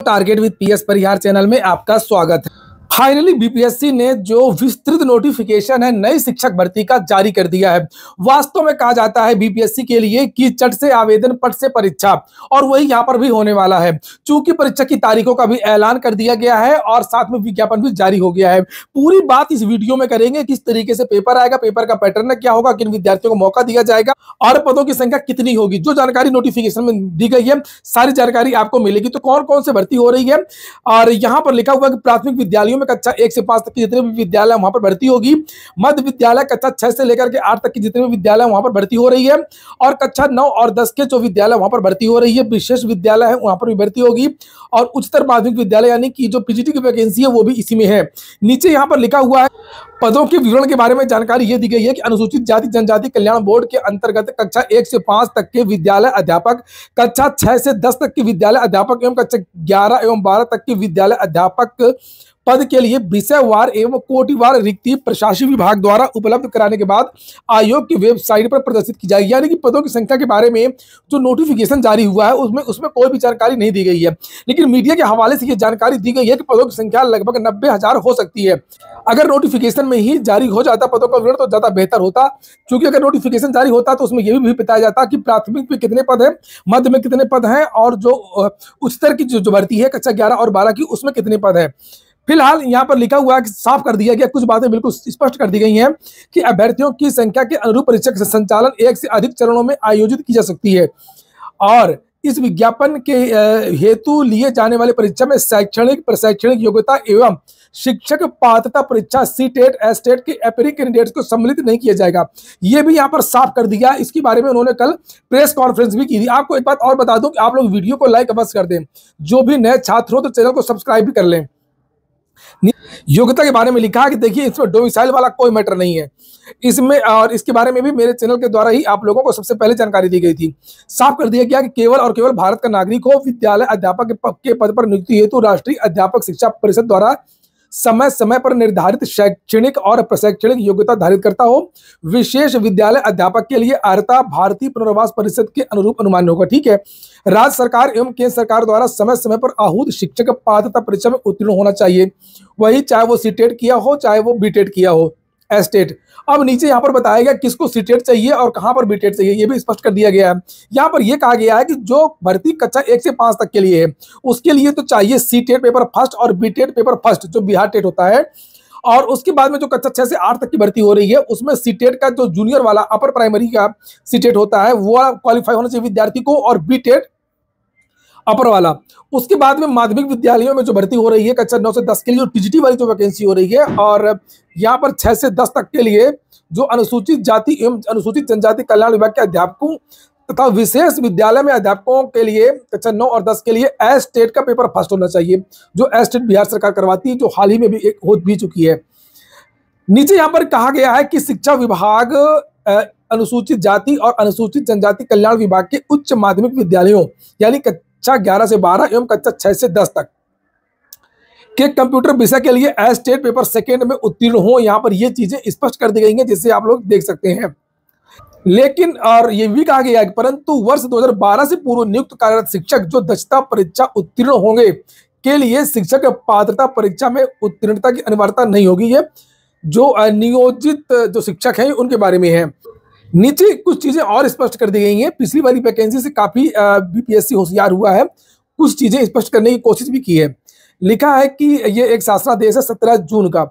Target with PS Parihar channel में आपका स्वागत है। फाइनली बीपीएससी ने जो विस्तृत नोटिफिकेशन है नई शिक्षक भर्ती का जारी कर दिया है। वास्तव में कहा जाता है बीपीएससी के लिए कि चट से आवेदन पट से परीक्षा, और वही यहां पर भी होने वाला है। चूंकि परीक्षा की तारीखों का भी ऐलान कर दिया गया है और साथ में विज्ञापन भी जारी हो गया है। पूरी बात इस वीडियो में करेंगे, किस तरीके से पेपर आएगा, पेपर का पैटर्न क्या होगा, किन विद्यार्थियों को मौका दिया जाएगा और पदों की संख्या कितनी होगी। जो जानकारी नोटिफिकेशन में दी गई है सारी जानकारी आपको मिलेगी। तो कौन कौन से भर्ती हो रही है, और यहां पर लिखा हुआ है कि प्राथमिक विद्यालयों में कक्षा 1 से 5 तक के जितने भी विद्यालय वहां पर भर्ती होगी, मध्य विद्यालय कक्षा 6 से लेकर के 8 तक के जितने भी विद्यालय वहां पर भर्ती हो रही है, और कक्षा 9 और 10 के जो विद्यालय वहां पर भर्ती हो रही है, विशेष विद्यालय है वहां पर भी भर्ती होगी, और उच्चतर माध्यमिक विद्यालय यानी कि जो पीजीटी की वैकेंसी है वो भी इसी में है। नीचे यहां पर लिखा हुआ है पदों के विवरण के बारे में जानकारी ये दी गई है कि अनुसूचित जाति जनजाति कल्याण बोर्ड के अंतर्गत कक्षा 1 से 5 तक के विद्यालय अध्यापक, कक्षा 6 से 10 तक के विद्यालय अध्यापक एवं कक्षा 11 एवं 12 तक के विद्यालय अध्यापक पद के लिए विषयवार एवं कोटिवार रिक्ति प्रशासनिक विभाग द्वारा उपलब्ध कराने के बाद आयोग की वेबसाइट पर प्रदर्शित की जाएगी। यानी कि पदों की संख्या के बारे में जो नोटिफिकेशन जारी हुआ है उसमें कोई भी जानकारी नहीं दी गई है, लेकिन मीडिया के हवाले से ये जानकारी दी गई है कि पदों की संख्या लगभग 90,000 हो सकती है। अगर नोटिफिकेशन में ही जारी हो जाता पदों का विवरण तो ज्यादा बेहतर होता, क्योंकि अगर नोटिफिकेशन जारी होता तो उसमें यह भी बताया जाता कि प्राथमिक में कितने पद हैं, मध्य में कितने पद हैं, और जो उच्चतर की जो भर्ती है कक्षा 11 और 12 की उसमें कितने पद है। फिलहाल यहाँ पर लिखा हुआ है कि साफ कर दिया गया, कुछ बातें बिल्कुल स्पष्ट कर दी गई हैं कि अभ्यर्थियों की संख्या के अनुरूप परीक्षा का संचालन 1 से अधिक चरणों में आयोजित की जा सकती है, और इस विज्ञापन के हेतु लिए जाने वाली परीक्षा में शैक्षणिक प्रशैक्षणिक योग्यता एवं शिक्षक पात्रता परीक्षा सीटेट एस्टेट के एपीरिक कैंडिडेट्स को सम्मिलित नहीं किया जाएगा। यह भी यहाँ पर साफ कर दिया। इसके बारे में उन्होंने कल प्रेस कॉन्फ्रेंस भी की थी। आपको एक बात और बता दूं कि आप लोग वीडियो को लाइक अवश्य कर दें, जो भी नए छात्र हो तो चैनल को सब्सक्राइब भी कर लें। योग्यता के बारे में लिखा है कि देखिए इसमें डोमिसाइल वाला कोई मैटर नहीं है इसमें, और इसके बारे में भी मेरे चैनल के द्वारा ही आप लोगों को सबसे पहले जानकारी दी गई थी। साफ कर दिया गया कि केवल और केवल भारत का नागरिक हो विद्यालय अध्यापक के पद पर नियुक्ति हेतु राष्ट्रीय अध्यापक शिक्षा परिषद द्वारा समय समय पर निर्धारित शैक्षणिक और प्रशैक्षणिक योग्यता धारित करता हो। विशेष विद्यालय अध्यापक के लिए अर्हता भारतीय पुनर्वास परिषद के अनुरूप अनुमान होगा। ठीक है, राज्य सरकार एवं केंद्र सरकार द्वारा समय समय पर आहूत शिक्षक पात्रता परीक्षा में उत्तीर्ण होना चाहिए, वही चाहे वो सीटेट किया हो चाहे वो बीटेट किया हो, एस्टेट। अब नीचे यहाँ पर बताया गया किसको सीटेट चाहिए और कहाँ पर बीटेट चाहिए, ये भी स्पष्ट कर दिया गया है। यहाँ पर यह कहा गया है कि जो भर्ती कक्षा 1 से 5 तक के लिए है उसके लिए तो चाहिए सीटेट पेपर फर्स्ट और बीटेट पेपर फर्स्ट जो बिहार टेट होता है, और उसके बाद में जो कक्षा 6 से 8 तक की भर्ती हो रही है उसमें सीटेट का जो जूनियर वाला अपर प्राइमरी का सीटेट होता है वो क्वालिफाई होना चाहिए विद्यार्थी को, और बीटेट अपर वाला। उसके बाद में माध्यमिक विद्यालयों में जो भर्ती हो रही है कक्षा 9 से 10 के लिए जो टीजीटी वाली जो वैकेंसी हो रही है, और यहाँ पर 6 से 10 तक के लिए जो अनुसूचित जाति एवं अनुसूचित जनजाति कल्याण विभाग के अध्यापकों तथा विशेष विद्यालय में अध्यापकों के लिए कक्षा 9 और 10 के लिए एस्टेट का पेपर फर्स्ट होना चाहिए, जो एस्टेट बिहार सरकार करवाती है, जो हाल ही में भी एक हो भी चुकी है। नीचे यहाँ पर कहा गया है कि शिक्षा विभाग अनुसूचित जाति और अनुसूचित जनजाति कल्याण विभाग के उच्च माध्यमिक विद्यालयों यानी कक्षा 11 से 12 एवं कक्षा 6 से 10 तक के कंप्यूटर विषय के लिए एस्टेट पेपर सेकेंड में उत्तीर्ण हो। यहाँ पर ये चीजें स्पष्ट कर दी गई हैं जिससे आप लोग देख सकते हैं। लेकिन और ये भी कहा गया है परंतु वर्ष 2012 से पूर्व नियुक्त कार्यरत शिक्षक जो दक्षता परीक्षा उत्तीर्ण होंगे के लिए शिक्षक पात्रता परीक्षा में उत्तीर्णता की अनिवार्यता नहीं होगी। ये जो नियोजित जो शिक्षक हैं उनके बारे में है। नीचे कुछ चीजें और स्पष्ट कर दी गई हैं। पिछली वाली वैकेंसी से काफी बीपीएससी होशियार हुआ है, कुछ चीजें स्पष्ट करने की कोशिश भी की है। लिखा है कि ये एक शासनादेश है 17 जून का,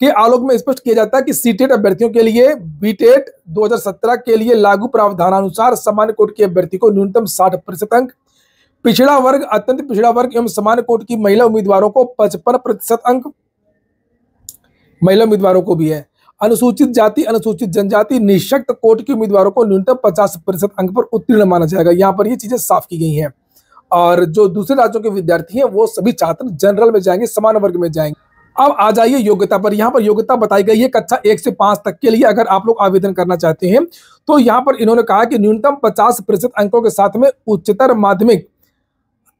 के आलोक में स्पष्ट किया जाता है कि सीटेट अभ्यर्थियों के लिए बीटेट 2017 के लिए लागू प्रावधानानुसार सामान्य कोटि के अभ्यर्थी को न्यूनतम 60% अंक, पिछड़ा वर्ग अत्यंत पिछड़ा वर्ग एवं सामान्य कोटि की महिला उम्मीदवारों को 55% अंक, महिला उम्मीदवारों को भी है। अनुसूचित जाति अनुसूचित जनजाति निःशक्त कोटि के उम्मीदवारों को न्यूनतम 50% अंक पर उत्तीर्ण माना जाएगा। यहाँ पर ये चीजें साफ की गई हैं, और जो दूसरे राज्यों के विद्यार्थी हैं वो सभी छात्र जनरल में जाएंगे, समान वर्ग में जाएंगे। अब आ जाइए योग्यता पर। यहाँ पर योग्यता बताई गई है कक्षा 1 से 5 तक के लिए अगर आप लोग आवेदन करना चाहते हैं तो यहाँ पर इन्होंने कहा कि न्यूनतम 50% अंकों के साथ में उच्चतर माध्यमिक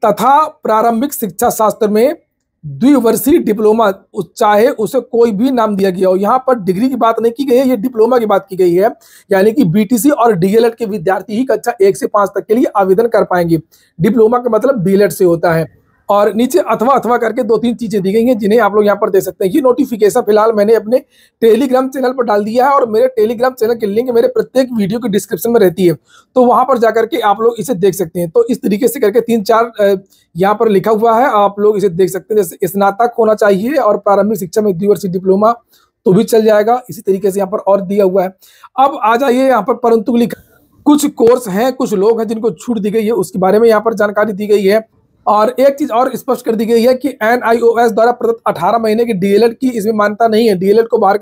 तथा प्रारंभिक शिक्षा शास्त्र में द्विवर्षीय डिप्लोमा, चाहे उसे कोई भी नाम दिया गया हो। यहाँ पर डिग्री की बात नहीं की गई है, ये डिप्लोमा की बात की गई है, यानी कि बीटीसी और डीएलएड के विद्यार्थी ही कक्षा 1 से 5 तक के लिए आवेदन कर पाएंगे। डिप्लोमा का मतलब डीएलएड से होता है। और नीचे अथवा अथवा करके 2-3 चीजें दी गई हैं जिन्हें आप लोग यहाँ पर दे सकते हैं। ये नोटिफिकेशन फिलहाल मैंने अपने टेलीग्राम चैनल पर डाल दिया है और मेरे टेलीग्राम चैनल की लिंक मेरे प्रत्येक वीडियो के डिस्क्रिप्शन में रहती है, तो वहां पर जाकर के आप लोग इसे देख सकते हैं। तो इस तरीके से करके 3-4 यहाँ पर लिखा हुआ है, आप लोग इसे देख सकते हैं। जैसे स्नातक होना चाहिए और प्रारंभिक शिक्षा में द्विवर्षीय डिप्लोमा तो भी चल जाएगा। इसी तरीके से यहाँ पर और दिया हुआ है। अब आ जाइए यहाँ पर परंतु लिखा कुछ कोर्स हैं, कुछ लोग हैं जिनको छूट दी गई है, उसके बारे में यहाँ पर जानकारी दी गई है। और एक चीज और स्पष्ट कर दी गई है कि NIOS द्वारा प्रदत्त 18 महीने की DLED की इसमें मान्यता नहीं है। DLED को बाहर,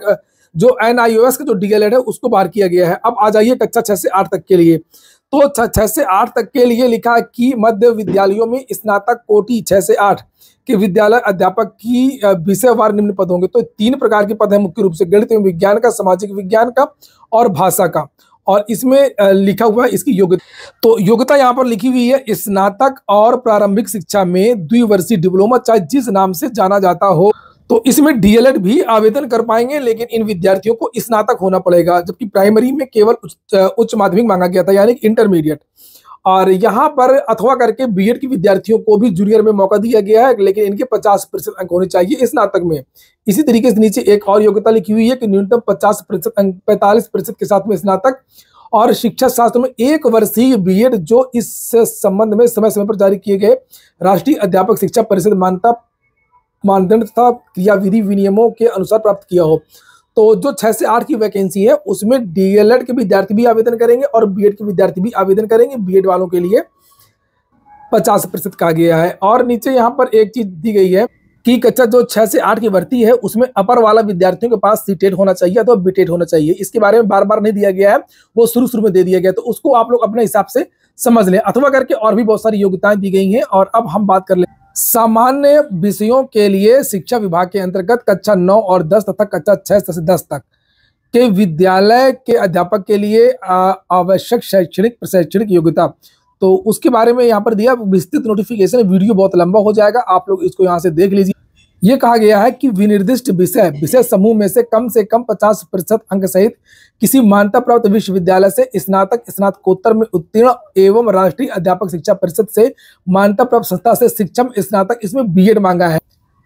जो NIOS का जो DLED है उसको बाहर किया गया है। अब आ जाइए कक्षा 6 से 8 तक के लिए। तो 6 से 8 तक के लिए लिखा है कि मध्य विद्यालयों में स्नातक कोटि 6 से 8 के विद्यालय अध्यापक की विषयवार निम्न पद होंगे। तो 3 प्रकार के पद हैं मुख्य रूप से, गणित एवं विज्ञान का, सामाजिक विज्ञान का और भाषा का। और इसमें लिखा हुआ है इसकी योग्यता। तो योग्यता यहाँ पर लिखी हुई है स्नातक और प्रारंभिक शिक्षा में द्विवर्षीय डिप्लोमा, चाहे जिस नाम से जाना जाता हो। तो इसमें DLED भी आवेदन कर पाएंगे, लेकिन इन विद्यार्थियों को स्नातक होना पड़ेगा, जबकि प्राइमरी में केवल उच्च माध्यमिक मांगा गया था, यानी इंटरमीडिएट। और यहाँ पर अथवा करके BEd के विद्यार्थियों को भी जूनियर में मौका दिया गया है, लेकिन इनके 50% अंक होने चाहिए स्नातक में। इसी तरीके से नीचे एक और योग्यता लिखी हुई है कि न्यूनतम 50% अंक 45% के साथ में स्नातक और शिक्षा शास्त्र में 1 वर्षीय BEd जो इस संबंध में समय समय पर जारी किए गए राष्ट्रीय अध्यापक शिक्षा परिषद मानदंड तथा क्रियाविधि विनियमों के अनुसार प्राप्त किया हो। तो जो 6 से 8 की वैकेंसी है उसमें DLED के विद्यार्थी भी आवेदन करेंगे और BEd के विद्यार्थी भी आवेदन करेंगे। BEd वालों के लिए 50% कहा गया है। और नीचे यहाँ पर एक चीज दी गई है कि कक्षा जो 6 से 8 की भर्ती है उसमें अपर वाला विद्यार्थियों के पास CTET होना चाहिए अथवा BTET होना चाहिए। इसके बारे में बार बार नहीं दिया गया है, वो शुरू में दे दिया गया, तो उसको आप लोग अपने हिसाब से समझ लें। अथवा करके और भी बहुत सारी योग्यताएं दी गई हैं। और अब हम बात कर ले सामान्य विषयों के लिए शिक्षा विभाग के अंतर्गत कक्षा 9 और 10 तथा कक्षा 6 से 10 तक के विद्यालय के अध्यापक के लिए आवश्यक शैक्षणिक योग्यता, तो उसके बारे में यहाँ पर दिया विस्तृत नोटिफिकेशन। वीडियो बहुत लंबा हो जाएगा, आप लोग इसको यहाँ से देख लीजिए। ये कहा गया है कि विनिर्दिष्ट विषय समूह में से कम 50% अंक सहित किसी मान्यता प्राप्त विश्वविद्यालय से स्नातक स्नातकोत्तर में उत्तीर्ण एवं राष्ट्रीय अध्यापक शिक्षा परिषद से मान्यता प्राप्त संस्था से शिक्षम स्नातक, इसमें BEd मांगा है।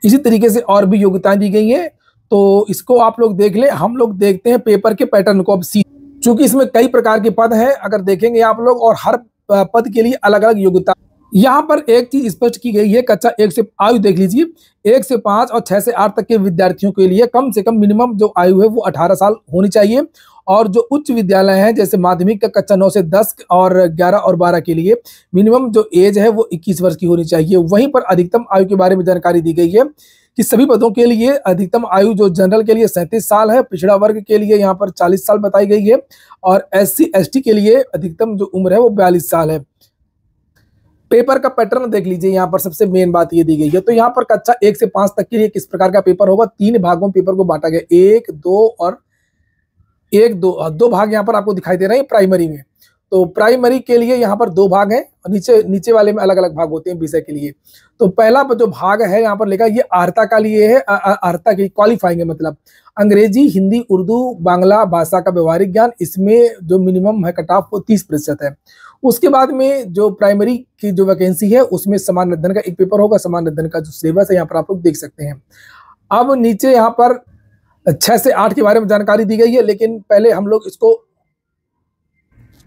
इसी तरीके से और भी योग्यताएं दी गई हैं, तो इसको आप लोग देख लें। हम लोग देखते हैं पेपर के पैटर्न को। अब चूंकि इसमें कई प्रकार के पद हैं, अगर देखेंगे आप लोग, और हर पद के लिए अलग अलग योग्यता। यहाँ पर एक चीज स्पष्ट की गई है, कक्षा 1 से आयु देख लीजिए, 1 से 5 और 6 से 8 तक के विद्यार्थियों के लिए कम से कम मिनिमम जो आयु है वो 18 साल होनी चाहिए। और जो उच्च विद्यालय हैं जैसे माध्यमिक का कक्षा 9 से 10 और 11 और 12 के लिए मिनिमम जो एज है वो 21 वर्ष की होनी चाहिए। वहीं पर अधिकतम आयु के बारे में जानकारी दी गई है कि सभी पदों के लिए अधिकतम आयु जो जनरल के लिए 37 साल है, पिछड़ा वर्ग के लिए यहाँ पर 40 साल बताई गई है, और SC ST के लिए अधिकतम जो उम्र है वो 42 साल है। पेपर का पैटर्न देख लीजिए, यहाँ पर सबसे मेन बात ये दी गई है। तो यहाँ पर कक्षा 1 से 5 तक के लिए किस प्रकार का पेपर होगा, 3 भागों में पेपर को बांटा गया, 1, 2 और 2 भाग यहाँ पर आपको दिखाई दे रहे हैं प्राइमरी में। तो प्राइमरी के लिए यहाँ पर 2 भाग हैं और नीचे वाले में अलग अलग भाग होते हैं विषय के लिए। तो पहला जो भाग है यहाँ पर लिखा, ये अर्हता का लिए है, अर्हता के क्वालिफाइंग है, मतलब अंग्रेजी, हिंदी, उर्दू, बांग्ला भाषा का व्यवहारिक ज्ञान, इसमें जो मिनिमम है कट ऑफ वो 30% है। उसके बाद में जो प्राइमरी की जो वैकेंसी है उसमें समान अध्ययन का एक पेपर होगा। समान अध्ययन का जो सिलेबस है यहाँ पर आप लोग देख सकते हैं। अब नीचे यहाँ पर 6 से 8 के बारे में जानकारी दी गई है, लेकिन पहले हम लोग इसको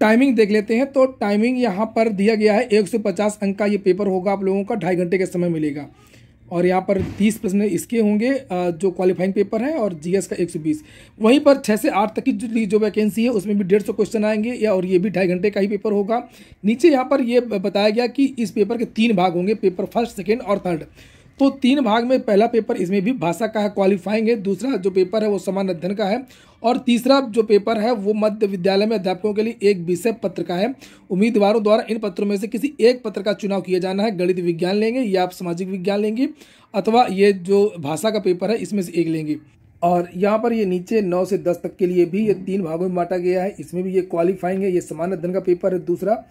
टाइमिंग देख लेते हैं। तो टाइमिंग यहाँ पर दिया गया है, 150 अंक का ये पेपर होगा, आप लोगों का 2.5 घंटे का समय मिलेगा। और यहाँ पर 30 प्रश्न इसके होंगे जो क्वालिफाइंग पेपर है, और GS का 120। वहीं पर 6 से 8 तक की जो वैकेंसी है उसमें भी 150 क्वेश्चन आएंगे, या और ये भी 2.5 घंटे का ही पेपर होगा। नीचे यहाँ पर ये बताया गया कि इस पेपर के 3 भाग होंगे, पेपर फर्स्ट, सेकेंड और थर्ड। तो 3 भाग में पहला पेपर इसमें भी भाषा का है, क्वालिफाइंग है। दूसरा जो पेपर है वो समान अध्ययन का है, और तीसरा जो पेपर है वो मध्य विद्यालय में अध्यापकों के लिए एक विषय पत्र का है। उम्मीदवारों द्वारा इन पत्रों में से किसी एक पत्र का चुनाव किया जाना है। गणित विज्ञान लेंगे या आप सामाजिक विज्ञान लेंगे, अथवा ये जो भाषा का पेपर है इसमें से एक लेंगे। और यहाँ पर ये नीचे 9 से 10 तक के लिए भी ये 3 भागों में बांटा गया है। इसमें भी ये क्वालिफाइंग है, ये समान अध्ययन का पेपर है दूसरा।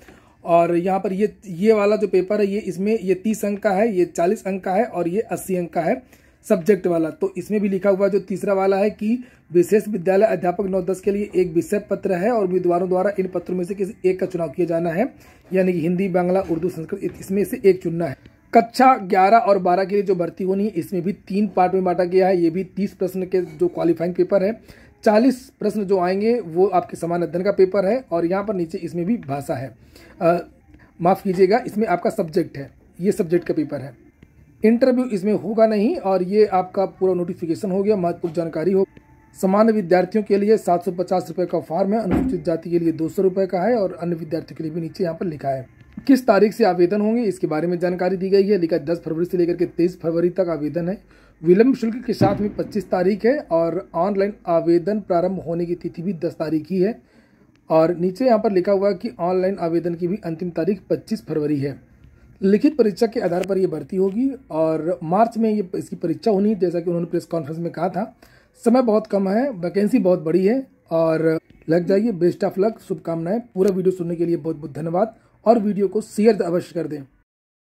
और यहाँ पर ये वाला जो पेपर है ये इसमें ये 30 अंक का है, ये 40 अंक का है, और ये 80 अंक का है सब्जेक्ट वाला। तो इसमें भी लिखा हुआ जो तीसरा वाला है कि विशेष विद्यालय अध्यापक 9-10 के लिए एक विषय पत्र है, और उम्मीदवारों द्वारा इन पत्रों में से किसी एक का चुनाव किया जाना है, यानी कि हिंदी, बांग्ला, उर्दू, संस्कृत, इसमें से एक चुनना है। कक्षा 11 और 12 के लिए जो भर्ती होनी है इसमें भी 3 पार्ट में बांटा गया है। ये भी 30 प्रश्न के जो क्वालिफाइंग पेपर है, 40 प्रश्न जो आएंगे वो आपके समान अध्ययन का पेपर है और यहाँ पर नीचे इसमें भी भाषा है, माफ़ कीजिएगा, इसमें आपका सब्जेक्ट है, ये सब्जेक्ट का पेपर है। इंटरव्यू इसमें होगा नहीं और ये आपका पूरा नोटिफिकेशन हो गया। महत्वपूर्ण जानकारी हो, सामान्य विद्यार्थियों के लिए 750 रुपये का फॉर्म है, अनुसूचित जाति के लिए 200 रुपये का है और अन्य विद्यार्थियों के लिए भी नीचे यहाँ पर लिखा है। किस तारीख से आवेदन होंगे इसके बारे में जानकारी दी गई है। लिखा 10 फरवरी से लेकर के 23 फरवरी तक आवेदन है। विलंब शुल्क के साथ में 25 तारीख है और ऑनलाइन आवेदन प्रारंभ होने की तिथि भी 10 तारीख ही है। और नीचे यहाँ पर लिखा हुआ है कि ऑनलाइन आवेदन की भी अंतिम तारीख 25 फरवरी है। लिखित परीक्षा के आधार पर ये भर्ती होगी और मार्च में ये इसकी परीक्षा होनी है, जैसा कि उन्होंने प्रेस कॉन्फ्रेंस में कहा था। समय बहुत कम है, वैकेंसी बहुत बड़ी है और लग जाइए। बेस्ट ऑफ लक, शुभकामनाएं। पूरा वीडियो सुनने के लिए बहुत बहुत धन्यवाद और वीडियो को शेयर अवश्य कर दें।